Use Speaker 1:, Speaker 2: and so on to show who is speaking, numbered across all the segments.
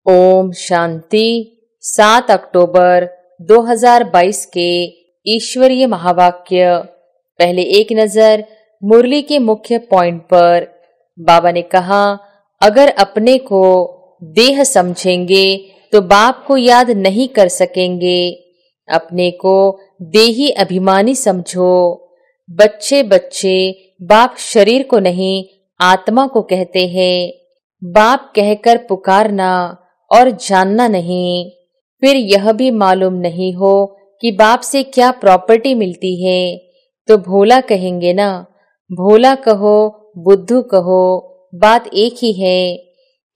Speaker 1: ओम शांति। 7 अक्टूबर 2022 के ईश्वरीय महावाक्य। पहले एक नजर मुरली के मुख्य पॉइंट पर। बाबा ने कहा, अगर अपने को देह समझेंगे तो बाप को याद नहीं कर सकेंगे। अपने को देही अभिमानी समझो। बच्चे बच्चे बाप शरीर को नहीं आत्मा को कहते हैं। बाप कहकर पुकारना और जानना नहीं। फिर यह भी मालूम नहीं हो कि बाप से क्या प्रॉपर्टी मिलती है तो भोला कहेंगे ना। भोला कहो बुद्धू कहो, बात एक ही है।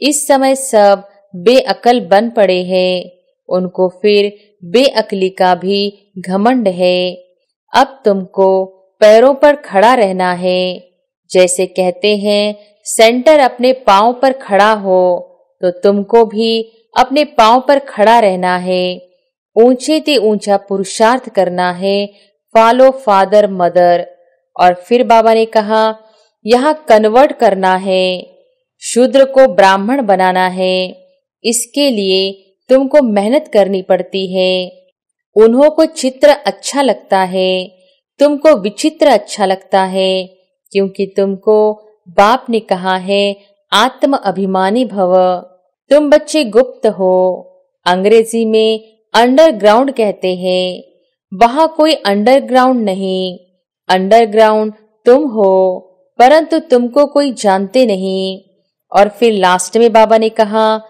Speaker 1: इस समय सब बेअकल बन पड़े हैं। उनको फिर बेअकली का भी घमंड है। अब तुमको पैरों पर खड़ा रहना है। जैसे कहते हैं सेंटर अपने पांव पर खड़ा हो, तो तुमको भी अपने पांव पर खड़ा रहना है। ऊंचे ते ऊंचा पुरुषार्थ करना है। Follow father mother. और फिर बाबा ने कहा, यहाँ कन्वर्ट करना है। शूद्र को ब्राह्मण बनाना है। इसके लिए तुमको मेहनत करनी पड़ती है। उन्हों को चित्र अच्छा लगता है, तुमको विचित्र अच्छा लगता है, क्योंकि तुमको बाप ने कहा है आत्म अभिमानी भव। तुम बच्चे गुप्त हो। अंग्रेजी में अंडरग्राउंड कहते हैं। वहां कोई अंडरग्राउंड नहीं। अंडरग्राउंड तुम हो, परंतु तुमको कोई जानते नहीं। और फिर लास्ट में बाबा ने कहा,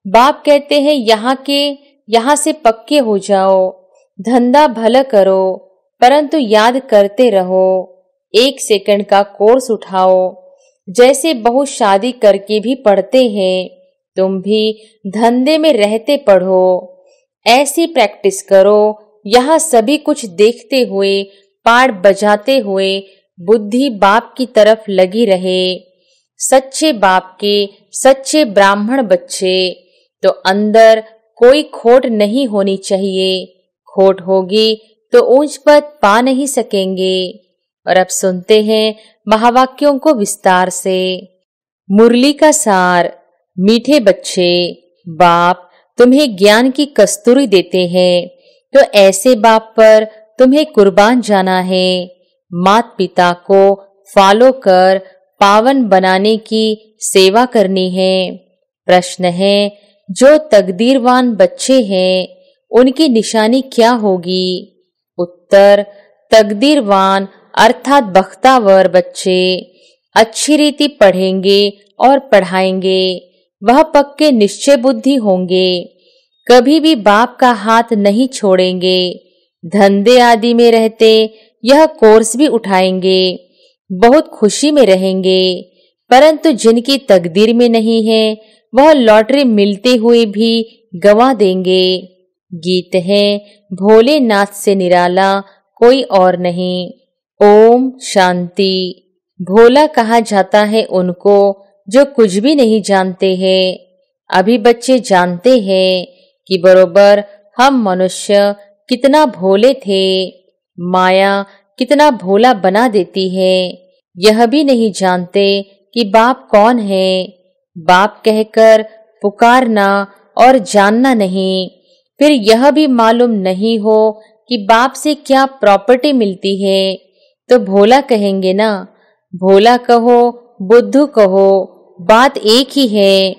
Speaker 1: बाप कहते हैं यहाँ से पक्के हो जाओ। धंधा भला करो, परंतु याद करते रहो। 1 सेकंड का कोर्स उठाओ। जैसे बहु शादी करके भी पढ़ते हैं, तुम भी धंधे में रहते पढ़ो। ऐसी प्रैक्टिस करो, यहाँ सभी कुछ देखते हुए, पाड़ बजाते हुए बुद्धि बाप की तरफ लगी रहे। सच्चे बाप के सच्चे ब्राह्मण बच्चे, तो अंदर कोई खोट नहीं होनी चाहिए। खोट होगी तो ऊंच पद पा नहीं सकेंगे। और अब सुनते हैं महावाक्यों को विस्तार से। मुरली का सार। मीठे बच्चे, बाप तुम्हें ज्ञान की कस्तूरी देते हैं, तो ऐसे बाप पर तुम्हें कुर्बान जाना है। माता पिता को फॉलो कर पावन बनाने की सेवा करनी है। प्रश्न है, जो तकदीरवान बच्चे हैं उनकी निशानी क्या होगी? उत्तर, तकदीरवान अर्थात बख्तावर बच्चे अच्छी रीति पढ़ेंगे और पढ़ाएंगे। वह पक्के निश्चय बुद्धि होंगे। कभी भी बाप का हाथ नहीं छोड़ेंगे। धंधे आदि में रहते यह कोर्स भी उठाएंगे। बहुत खुशी में रहेंगे। परंतु जिनकी तकदीर में नहीं है, वह लॉटरी मिलते हुए भी गंवा देंगे। गीत है, भोलेनाथ से निराला कोई और नहीं। ओम शांति। भोला कहा जाता है उनको जो कुछ भी नहीं जानते हैं। अभी बच्चे जानते हैं कि बरोबर हम मनुष्य कितना भोले थे। माया कितना भोला बना देती है। यह भी नहीं जानते कि बाप कौन है। बाप कहकर पुकारना और जानना नहीं। फिर यह भी मालूम नहीं हो कि बाप से क्या प्रॉपर्टी मिलती है तो भोला कहेंगे ना। भोला कहो बुद्धू कहो, बात एक ही है।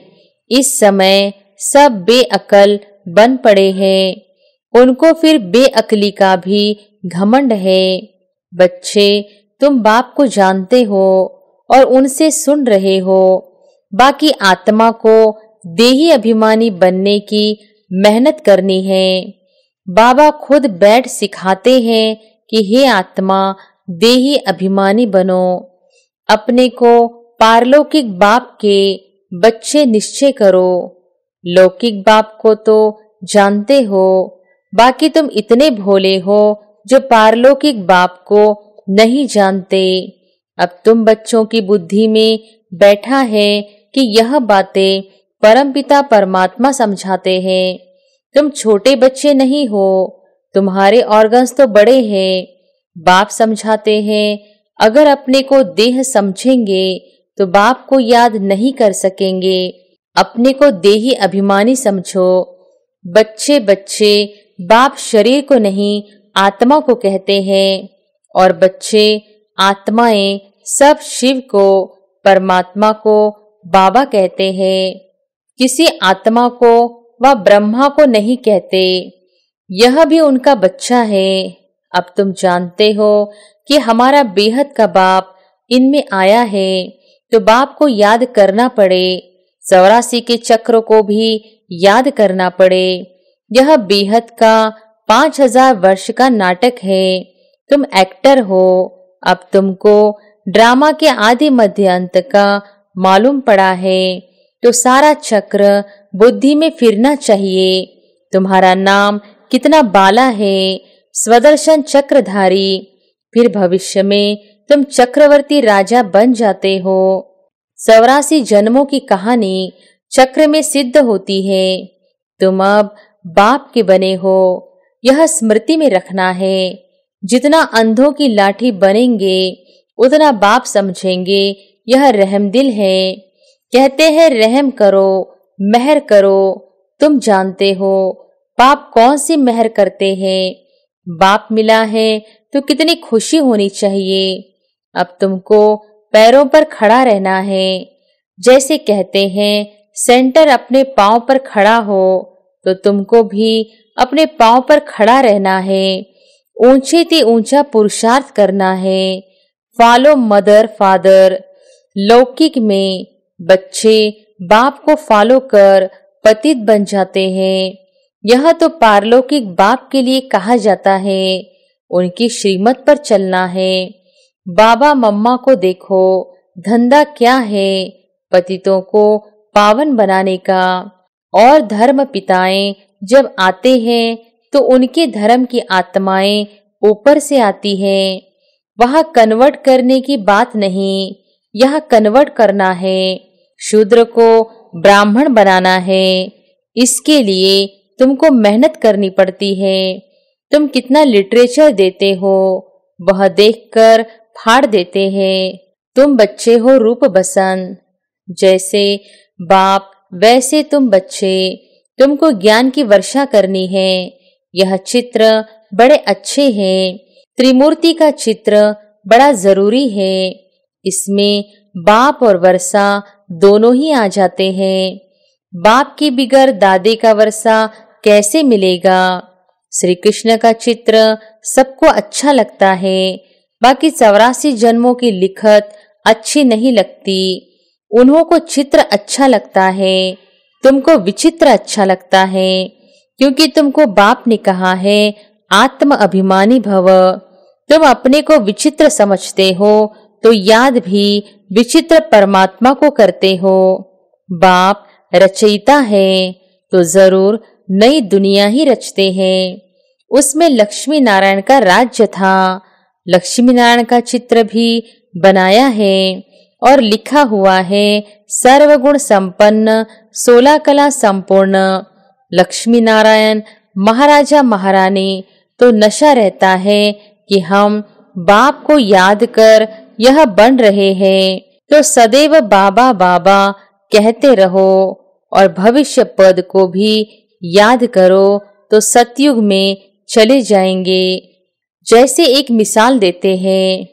Speaker 1: इस समय सब बेअकल बन पड़े हैं। उनको फिर बेअकली का भी घमंड है। बच्चे, तुम बाप को जानते हो और उनसे सुन रहे हो। बाकी आत्मा को देही अभिमानी बनने की मेहनत करनी है। बाबा खुद बैठ सिखाते हैं कि हे आत्मा, देही अभिमानी बनो। अपने को पारलौकिक बाप के बच्चे निश्चय करो। लौकिक बाप को तो जानते हो, बाकी तुम इतने भोले हो जो पारलौकिक बाप को नहीं जानते। अब तुम बच्चों की बुद्धि में बैठा है कि यह बातें परमपिता परमात्मा समझाते हैं। तुम छोटे बच्चे नहीं हो, तुम्हारे ऑर्गन्स तो बड़े हैं। बाप समझाते हैं, अगर अपने को देह समझेंगे तो बाप को याद नहीं कर सकेंगे। अपने को देही अभिमानी समझो। बच्चे बच्चे बाप शरीर को नहीं आत्मा को कहते हैं, और बच्चे आत्माएं सब शिव को, परमात्मा को बाबा कहते हैं। किसी आत्मा को व ब्रह्मा को नहीं कहते। यह भी उनका बच्चा है। अब तुम जानते हो कि हमारा बेहद का बाप इनमें आया है, तो बाप को याद करना पड़े। 84 के चक्र को भी याद करना पड़े। यह बेहद का 5000 वर्ष का नाटक है। तुम एक्टर हो। अब तुमको ड्रामा के आदि मध्य अंत का मालूम पड़ा है, तो सारा चक्र बुद्धि में फिरना चाहिए। तुम्हारा नाम कितना बाला है, स्वदर्शन चक्रधारी। फिर भविष्य में तुम चक्रवर्ती राजा बन जाते हो। 84 जन्मों की कहानी चक्र में सिद्ध होती है। तुम अब बाप के बने हो, यह स्मृति में रखना है। जितना अंधों की लाठी बनेंगे उतना बाप समझेंगे यह रहमदिल है। कहते हैं रहम करो, मेहर करो। तुम जानते हो बाप कौन सी मेहर करते हैं। बाप मिला है तो कितनी खुशी होनी चाहिए। अब तुमको पैरों पर खड़ा रहना है। जैसे कहते हैं सेंटर अपने पांव पर खड़ा हो, तो तुमको भी अपने पांव पर खड़ा रहना है। ऊंचे ते ऊंचा पुरुषार्थ करना है। Follow mother father. लौकिक में बच्चे बाप को फॉलो कर पतित बन जाते हैं। यह तो पारलौकिक बाप के लिए कहा जाता है। उनकी श्रीमत पर चलना है। बाबा मम्मा को देखो, धंधा क्या है पतितों को पावन बनाने का। और धर्म पिताएं जब आते हैं तो उनके धर्म की आत्माएं ऊपर से आती हैं। वहां कन्वर्ट करने की बात नहीं, यह कन्वर्ट करना है। शूद्र को ब्राह्मण बनाना है। इसके लिए तुमको मेहनत करनी पड़ती है। तुम कितना लिटरेचर देते हो वह देखकर फाड़ देते हैं। तुम बच्चे हो रूप बसंत। जैसे बाप वैसे तुम बच्चे। तुमको ज्ञान की वर्षा करनी है। यह चित्र बड़े अच्छे हैं। त्रिमूर्ति का चित्र बड़ा जरूरी है। इसमें बाप और वर्षा दोनों ही आ जाते हैं। बाप के बिगर दादे का वर्षा कैसे मिलेगा। श्री कृष्ण का चित्र सबको अच्छा लगता है, बाकी 84 जन्मों की लिखत अच्छी नहीं लगती। उन्हों को चित्र अच्छा लगता है, तुमको विचित्र अच्छा लगता है, क्योंकि तुमको बाप ने कहा है आत्म अभिमानी भव। तुम अपने को विचित्र समझते हो तो याद भी विचित्र परमात्मा को करते हो। बाप रचयिता है तो जरूर नई दुनिया ही रचते हैं। उसमें लक्ष्मी नारायण का राज्य था। लक्ष्मी नारायण का चित्र भी बनाया है और लिखा हुआ है सर्वगुण संपन्न 16 कला संपूर्ण। लक्ष्मी नारायण महाराजा महारानी तो नशा रहता है कि हम बाप को याद कर यह बन रहे हैं, तो सदैव बाबा बाबा कहते रहो और भविष्य पद को भी याद करो तो सतयुग में चले जाएंगे। जैसे एक मिसाल देते हैं,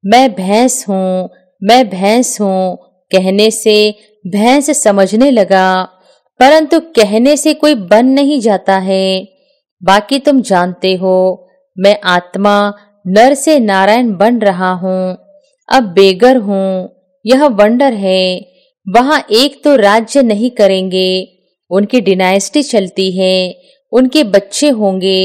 Speaker 1: मैं भैंस हूँ, मैं भैंस हूँ कहने से भैंस समझने लगा, परंतु कहने से कोई बन नहीं जाता है। बाकी तुम जानते हो मैं आत्मा नर से नारायण बन रहा हूँ, अब बेगर हूँ। यह वंडर है। वहां एक तो राज्य नहीं करेंगे, उनकी डिनाइस्टी चलती है, उनके बच्चे होंगे।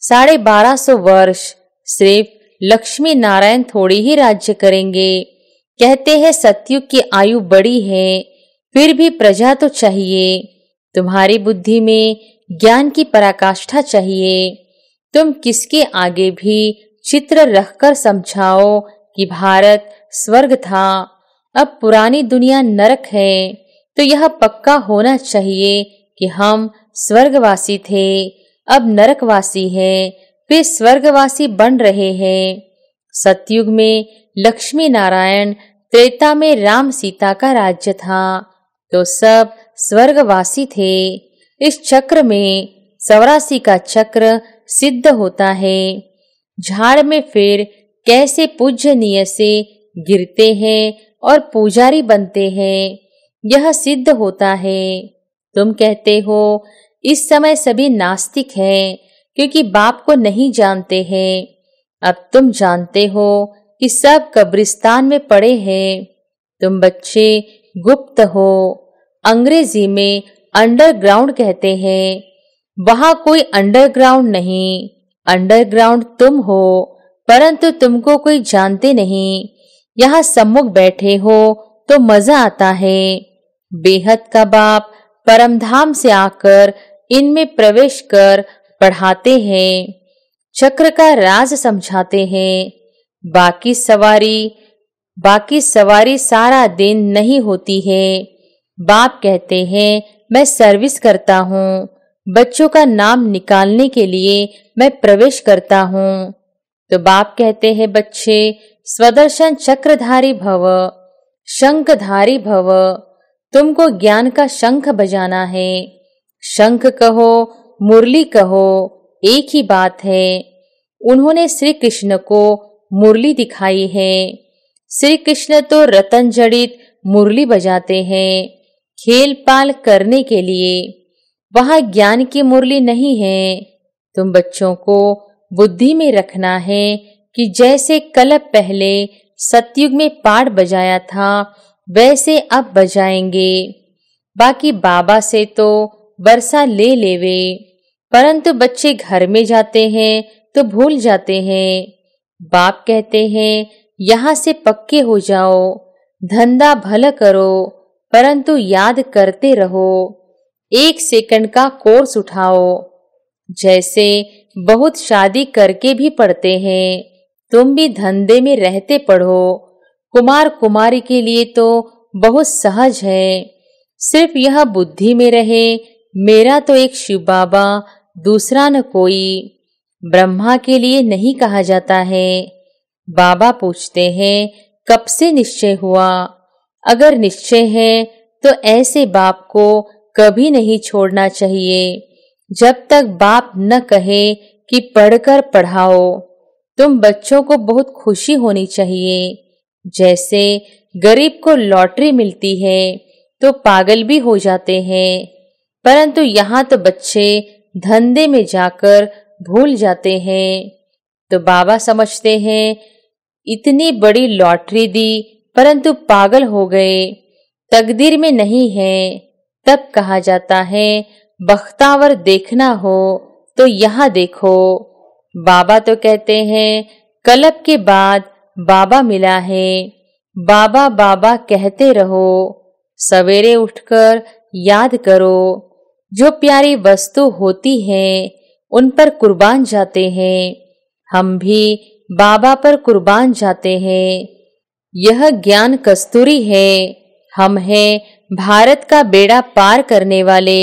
Speaker 1: 1250 वर्ष सिर्फ लक्ष्मी नारायण थोड़ी ही राज्य करेंगे। कहते हैं सतयुग की आयु बड़ी है, फिर भी प्रजा तो चाहिए। तुम्हारी बुद्धि में ज्ञान की पराकाष्ठा चाहिए। तुम किसके आगे भी चित्र रखकर समझाओ कि भारत स्वर्ग था, अब पुरानी दुनिया नरक है, तो यह पक्का होना चाहिए कि हम स्वर्गवासी थे, अब नरकवासी हैं, फिर स्वर्गवासी बन रहे हैं। सतयुग में लक्ष्मी नारायण, त्रेता में राम सीता का राज्य था, तो सब स्वर्गवासी थे। इस चक्र में 84 का चक्र सिद्ध होता है। झाड़ में फिर कैसे पूजनीय से गिरते हैं और पुजारी बनते हैं, यह सिद्ध होता है। तुम कहते हो इस समय सभी नास्तिक हैं क्योंकि बाप को नहीं जानते हैं। अब तुम जानते हो कि सब कब्रिस्तान में पड़े हैं। तुम बच्चे गुप्त हो, अंग्रेजी में अंडरग्राउंड कहते हैं। वहां कोई अंडरग्राउंड नहीं, अंडरग्राउंड तुम हो, परंतु तुमको कोई जानते नहीं। यहाँ सम्मुख बैठे हो तो मजा आता है। बेहद का बाप परमधाम से आकर इनमें प्रवेश कर पढ़ाते हैं, चक्र का राज समझाते हैं। बाकी सवारी सारा दिन नहीं होती है। बाप कहते हैं मैं सर्विस करता हूँ, बच्चों का नाम निकालने के लिए मैं प्रवेश करता हूँ। तो बाप कहते हैं बच्चे स्वदर्शन चक्रधारी भव, शंखधारी भव। तुमको ज्ञान का शंख बजाना है। शंख कहो मुरली कहो एक ही बात है। उन्होंने श्री कृष्ण को मुरली दिखाई है। श्री कृष्ण तो रतन जड़ित मुरली बजाते हैं खेल पाल करने के लिए। वहां ज्ञान की मुरली नहीं है। तुम बच्चों को बुद्धि में रखना है कि जैसे कल्प पहले सतयुग में पाठ बजाया था वैसे अब बजाएंगे। बाकी बाबा से तो वर्षा ले लेवे, परंतु बच्चे घर में जाते हैं तो भूल जाते हैं। बाप कहते हैं यहाँ से पक्के हो जाओ, धंधा भला करो, परंतु याद करते रहो। 1 सेकंड का कोर्स उठाओ। जैसे बहुत शादी करके भी पढ़ते हैं, तुम भी धंधे में रहते पढ़ो। कुमार कुमारी के लिए तो बहुत सहज है। सिर्फ यह बुद्धि में रहे मेरा तो एक शिव बाबा, दूसरा न कोई। ब्रह्मा के लिए नहीं कहा जाता है। बाबा पूछते हैं कब से निश्चय हुआ? अगर निश्चय है तो ऐसे बाप को कभी नहीं छोड़ना चाहिए जब तक बाप न कहे कि पढ़कर पढ़ाओ। तुम बच्चों को बहुत खुशी होनी चाहिए। जैसे गरीब को लॉटरी मिलती है तो पागल भी हो जाते हैं, परंतु यहाँ तो बच्चे धंधे में जाकर भूल जाते हैं। तो बाबा समझते हैं इतनी बड़ी लॉटरी दी परंतु पागल हो गए, तकदीर में नहीं है। तब कहा जाता है बख्तावर देखना हो तो यहाँ देखो। बाबा तो कहते हैं कल्प के बाद बाबा मिला है। बाबा बाबा कहते रहो, सवेरे उठकर याद करो। जो प्यारी वस्तु होती है उन पर कुर्बान जाते हैं। हम भी बाबा पर कुर्बान जाते हैं। यह ज्ञान कस्तूरी है। हम हैं भारत का बेड़ा पार करने वाले।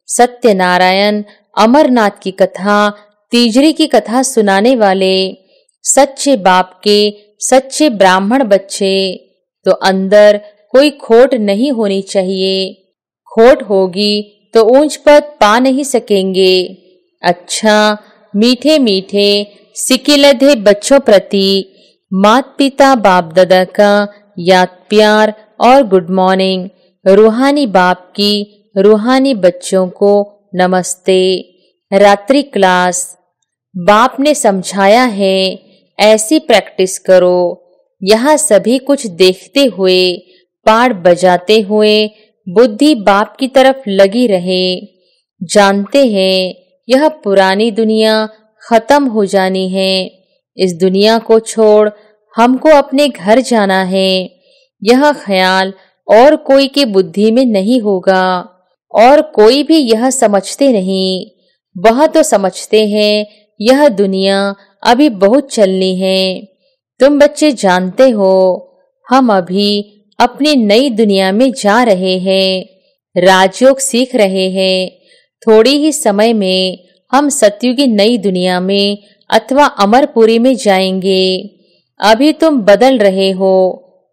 Speaker 1: सत्यनारायण अमरनाथ की कथा, तीजरी की कथा सुनाने वाले, सच्चे बाप के सच्चे ब्राह्मण बच्चे। तो अंदर कोई खोट नहीं होनी चाहिए। खोट होगी तो ऊंच पद पा नहीं सकेंगे। अच्छा मीठे मीठे सिकिलधे बच्चों प्रति माता पिता बाप दादा का याद प्यार और गुड मॉर्निंग। रूहानी बाप की रूहानी बच्चों को नमस्ते। रात्रि क्लास। बाप ने समझाया है ऐसी प्रैक्टिस करो। यहाँ सभी कुछ देखते हुए पाठ बजाते हुए बुद्धि बाप की तरफ लगी रहे। जानते हैं यह पुरानी दुनिया खत्म हो जानी है। इस दुनिया को छोड़ हमको अपने घर जाना है। यह ख्याल और कोई की बुद्धि में नहीं होगा और कोई भी यह समझते नहीं। वह तो समझते हैं यह दुनिया अभी बहुत चलनी है। तुम बच्चे जानते हो हम अभी अपनी नई दुनिया में जा रहे हैं, राजयोग सीख रहे हैं। थोड़ी ही समय में हम सतयुगी नई दुनिया में अथवा अमरपुरी में जाएंगे। अभी तुम बदल रहे हो,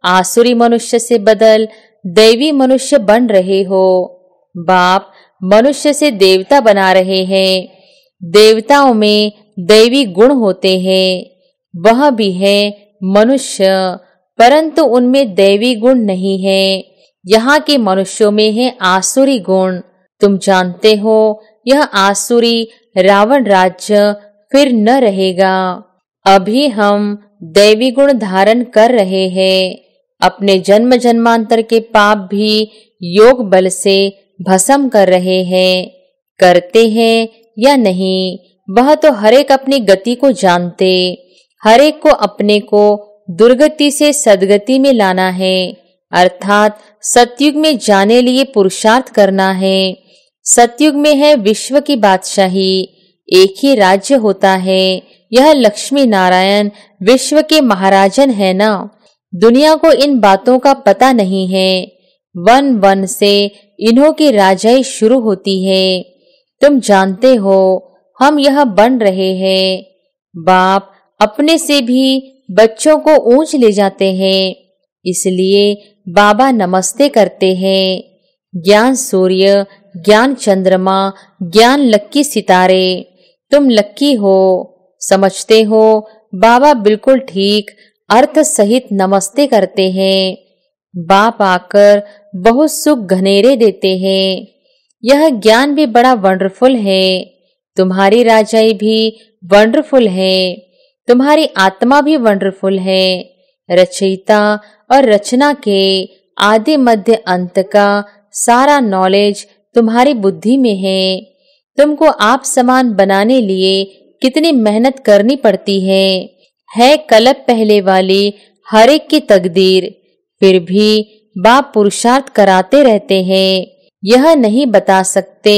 Speaker 1: आसुरी मनुष्य से बदल दैवी मनुष्य बन रहे हो। बाप मनुष्य से देवता बना रहे हैं। देवताओं में दैवी गुण होते हैं, वह भी है मनुष्य, परंतु उनमें दैवी गुण नहीं है। यहाँ के मनुष्यों में है आसुरी गुण। तुम जानते हो यह आसुरी रावण राज्य फिर न रहेगा। अभी हम दैवी गुण धारण कर रहे हैं। अपने जन्म जन्मांतर के पाप भी योग बल से भस्म कर रहे हैं। करते हैं या नहीं, वह तो हर एक अपनी गति को जानते। हर एक को अपने को दुर्गति से सद्गति में लाना है, अर्थात सतयुग में जाने लिए पुरुषार्थ करना है। सतयुग में है विश्व की बादशाही, एक ही राज्य होता है। यह लक्ष्मी नारायण विश्व के महाराजन है ना। दुनिया को इन बातों का पता नहीं है। वन वन से इन्हों की राजाई शुरू होती है। तुम जानते हो हम यह बन रहे हैं। बाप अपने से भी बच्चों को ऊंच ले जाते हैं, इसलिए बाबा नमस्ते करते हैं। ज्ञान सूर्य, ज्ञान चंद्रमा, ज्ञान लक्की सितारे, तुम लक्की हो, समझते हो। बाबा बिल्कुल ठीक अर्थ सहित नमस्ते करते हैं। बाप आकर बहुत सुख घनेरे देते हैं। यह ज्ञान भी बड़ा वंडरफुल है। तुम्हारी राजाई भी वंडरफुल है, तुम्हारी आत्मा भी वंडरफुल है। रचयिता और रचना के आदि मध्य अंत का सारा नॉलेज तुम्हारी बुद्धि में है। तुमको आप समान बनाने लिए कितनी मेहनत करनी पड़ती है कलप पहले वाली हर एक की तकदीर। फिर भी बाप पुरुषार्थ कराते रहते हैं। यह नहीं बता सकते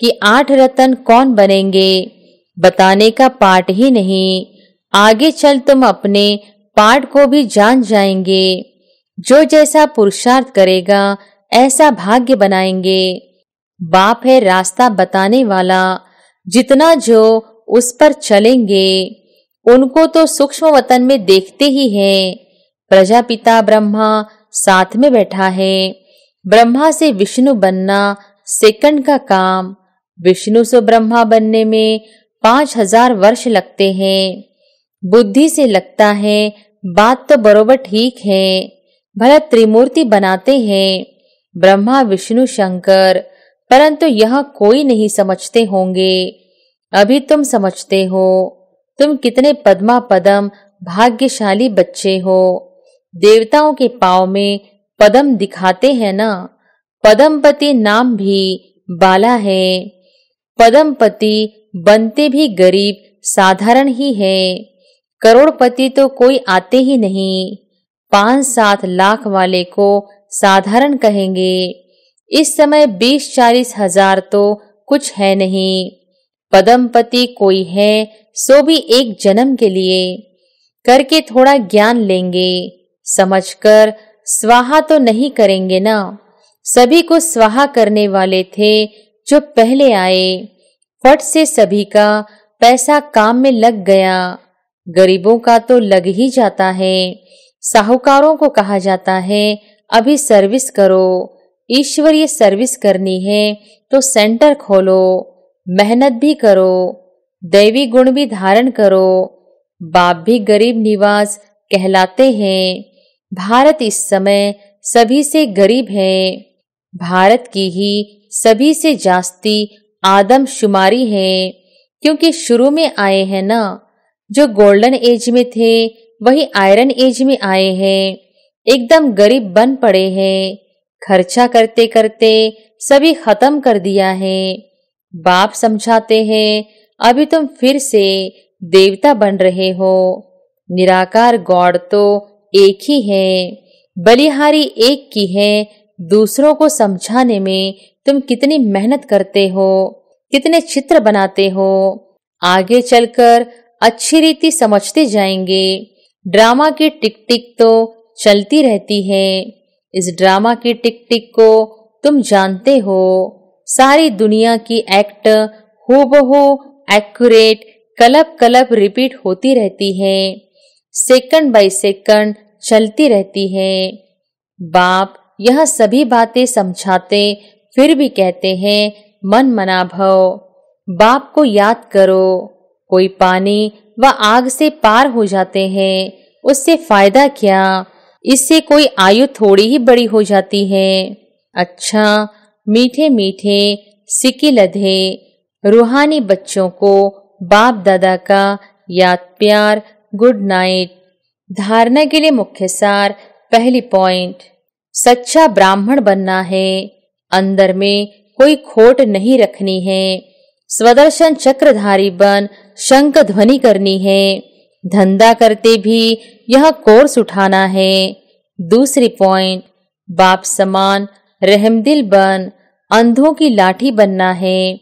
Speaker 1: कि 8 रतन कौन बनेंगे, बताने का पाठ ही नहीं। आगे चल तुम अपने पाठ को भी जान जाएंगे। जो जैसा पुरुषार्थ करेगा ऐसा भाग्य बनाएंगे। बाप है रास्ता बताने वाला। जितना जो उस पर चलेंगे उनको तो सूक्ष्म वतन में देखते ही हैं। प्रजापिता ब्रह्मा साथ में बैठा है। ब्रह्मा से विष्णु बनना सेकंड का काम। विष्णु से ब्रह्मा बनने में 5000 वर्ष लगते हैं। बुद्धि से लगता है बात तो बरोबर ठीक है। भला त्रिमूर्ति बनाते हैं ब्रह्मा विष्णु शंकर, परंतु यह कोई नहीं समझते होंगे। अभी तुम समझते हो। तुम कितने पद्मा पदम भाग्यशाली बच्चे हो। देवताओं के पांव में पदम दिखाते हैं ना। पदमपति नाम भी बाला है। पदमपति बनते भी गरीब साधारण ही है। करोड़पति तो कोई आते ही नहीं। 5-7 लाख वाले को साधारण कहेंगे। इस समय 20-40 हजार तो कुछ है नहीं। पदमपति कोई है सो भी एक जन्म के लिए। करके थोड़ा ज्ञान लेंगे, समझकर स्वाहा तो नहीं करेंगे ना। सभी को स्वाहा करने वाले थे जो पहले आए। फट से सभी का पैसा काम में लग गया। गरीबों का तो लग ही जाता है। साहूकारों को कहा जाता है अभी सर्विस करो। ईश्वरीय सर्विस करनी है तो सेंटर खोलो, मेहनत भी करो, दैवी गुण भी धारण करो। बाप भी गरीब निवास कहलाते हैं। भारत इस समय सभी से गरीब है। भारत की ही सभी से जास्ती आदमशुमारी है, क्योंकि शुरू में आए हैं ना। जो गोल्डन एज में थे वही आयरन एज में आए हैं। एकदम गरीब बन पड़े हैं। खर्चा करते करते सभी खत्म कर दिया है। बाप समझाते हैं अभी तुम फिर से देवता बन रहे हो। निराकार गॉड तो एक ही है, बलिहारी एक की है। दूसरों को समझाने में तुम कितनी मेहनत करते हो, कितने चित्र बनाते हो। आगे चलकर अच्छी रीति समझते जाएंगे। ड्रामा की टिक टिक तो चलती रहती है। इस ड्रामा की टिक टिक को तुम जानते हो। सारी दुनिया की एक्ट हूबहू एक्यूरेट कलप कलप रिपीट होती रहती है। सेकंड बाय सेकंड चलती रहती है। बाप यह सभी बातें समझाते फिर भी कहते हैं मन मना भव। बाप को याद करो। कोई पानी व आग से पार हो जाते हैं, उससे फायदा क्या? इससे कोई आयु थोड़ी ही बड़ी हो जाती है। अच्छा, मीठे मीठे सिक्के लधे रूहानी बच्चों को बाप दादा का याद प्यार, गुड नाइट। धारणा के लिए मुख्य सार। पहली पॉइंट, सच्चा ब्राह्मण बनना है। अंदर में कोई खोट नहीं रखनी है। स्वदर्शन चक्रधारी बन शंख ध्वनि करनी है। धंधा करते भी यह कोर्स उठाना है। दूसरी पॉइंट, बाप समान रहमदिल बन अंधों की लाठी बनना है।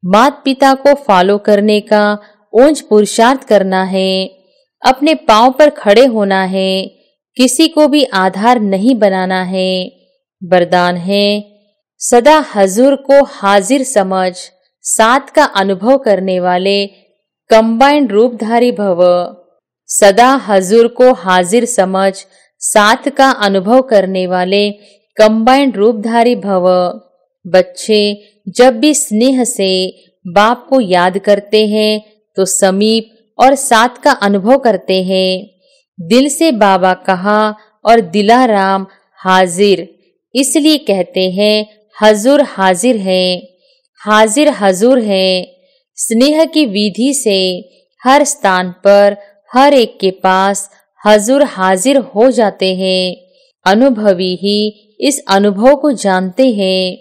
Speaker 1: माता पिता को फॉलो करने का ऊंच पुरुषार्थ करना है। अपने पांव पर खड़े होना है। किसी को भी आधार नहीं बनाना है। वरदान है, सदा हजूर को हाजिर समझ साथ का अनुभव करने वाले कंबाइंड रूपधारी भव। सदा हजूर को हाजिर समझ साथ का अनुभव करने वाले कंबाइंड रूपधारी भव। बच्चे जब भी स्नेह से बाप को याद करते हैं तो समीप और साथ का अनुभव करते हैं। दिल से बाबा कहा और दिलाराम हाजिर, इसलिए कहते हैं हजूर हाजिर है। हाजिर हजूर है। स्नेह की विधि से हर स्थान पर हर एक के पास हजूर हाजिर हो जाते हैं। अनुभवी ही इस अनुभव को जानते हैं।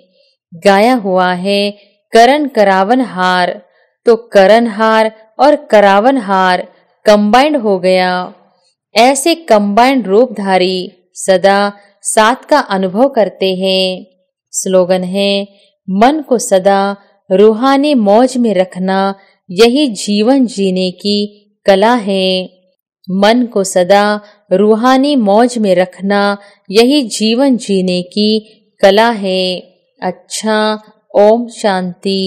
Speaker 1: गाया हुआ है करण करावन हार, तो करण हार और करावन हार कंबाइंड हो गया। ऐसे कंबाइंड रूपधारी सदा साथ का अनुभव करते हैं। स्लोगन है, मन को सदा रूहानी मौज में रखना यही जीवन जीने की कला है। मन को सदा रूहानी मौज में रखना यही जीवन जीने की कला है। अच्छा, ओम शांति।